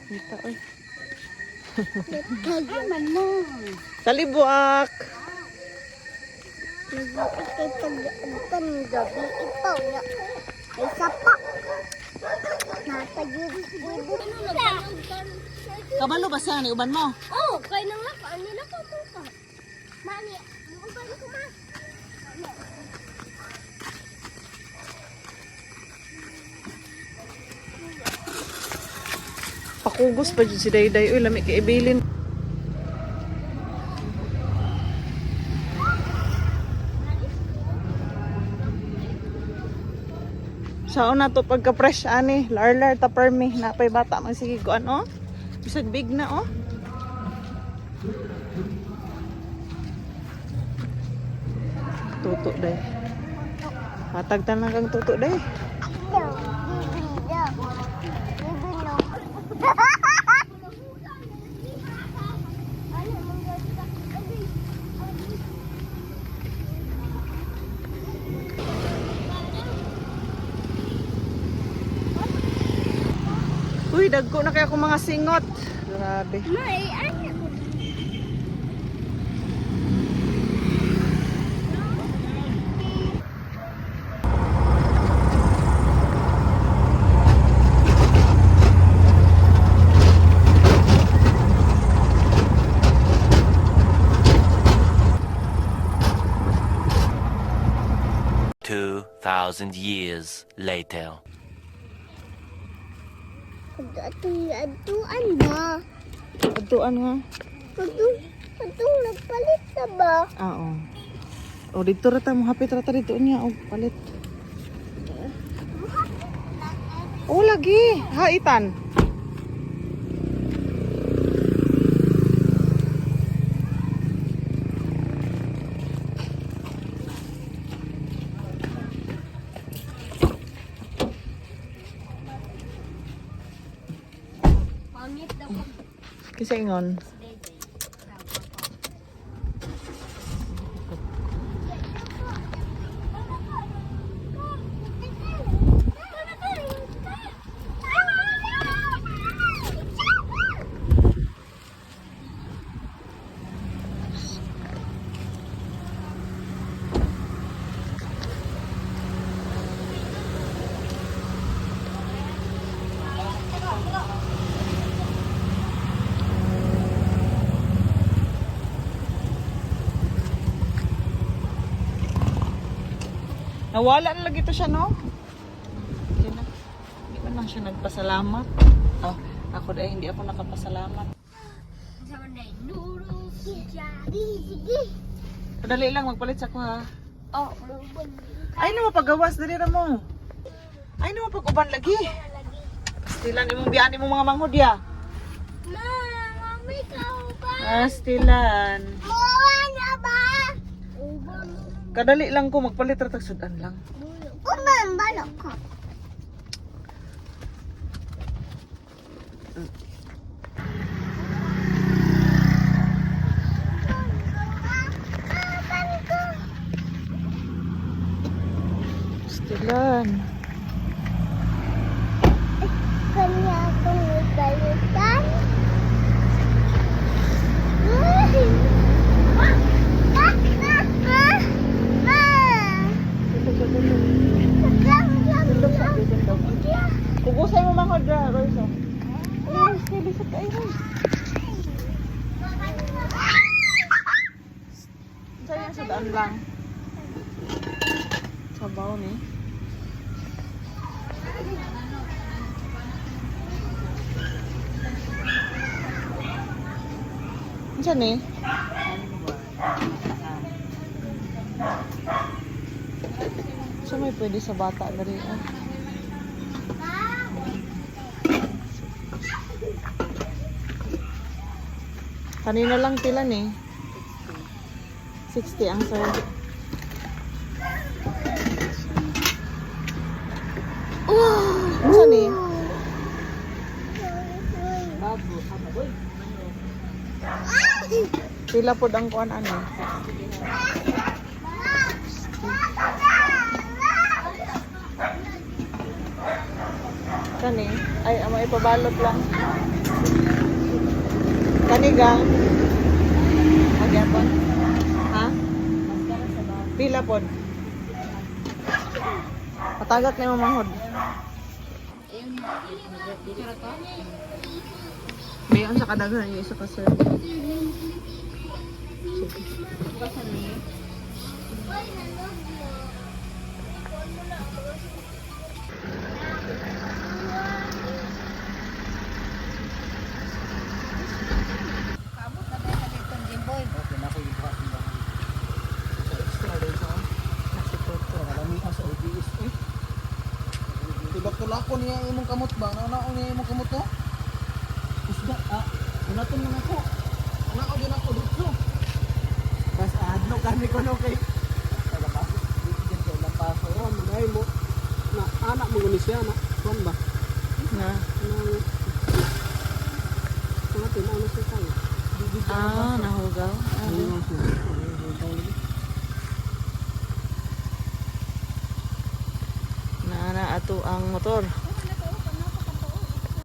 Kita oy. Aman mo. Talibuak. Nag-iipag gabi ito. Ay sapa. Napag-ibig. Kabalo ba siya ni uban mo? Oh, kaya nang laka. Ano na po ka? Mani, uban ko ma. Pakugos pa dyan si Dayday. Uy, lami kay ibilin. Saan na to pagka-fresh ani, larlar ta permi, napay bata man sige ko ano. Bisag big na oh. Tuto day. Patagtan lang kang tuto day. Uy, dagko na kaya akong mga singot. Grabe. May, ano? 2,000 years later. Atuan ba? Aduan nga. Atong nagpalit na ba? Oo. O dito rata mo hapit rata dito niya og palit. Oh lagi, haitan. Pangit daw ko. Kisa ingon. Nawala na lagi to siya, no? Hindi na. Hindi pa lang siya nagpasalamat. Oh, ako dahil hindi ako nakapasalamat. Sama na noodles. Sige. Padali lang, magpalit sa ko ha. Oh, lubon. Ay na mapagawas, dali na mo. Ay na mapag-uban lagi. Pastilan imong biyaan imong mga manghudya. Ma, mami ka ba? Pastilan. Mawa na ba? Ubon. Kadali lang ko, magpalit ratag sudan lang. Uman, balok ka. Pastilan. Kanya akong nagalitan. Kugusay mo mga dra, Royce. Ay, steady sa kayo. Sayang sudan lang. Sabaw ni. Ano ni? So may pwede sa bata na rin. Ah. Kanina lang pila ni. 60 ang sir. Ano ni? Pila po ang kuan ano? Kani? Ay, amo ipabalot lang. Kaniga. Magyapon. Ha? Pila pod. Patagak na yung manghod. Bayon sa kadaghan yung isa ka sir. Sige. Tibak tulako niya imong kamot ba? Nanaon niya imong kamot no? Isda, unaton man ako. Nanaon din ako dito. Bas adno kami ko no kay. Labas, diyan sa ilang paso. Magay mo. Na anak mo guni siya na. Kuan ba? Na. Natin ano siya tayo. Nahugaw. Naana ato ang motor.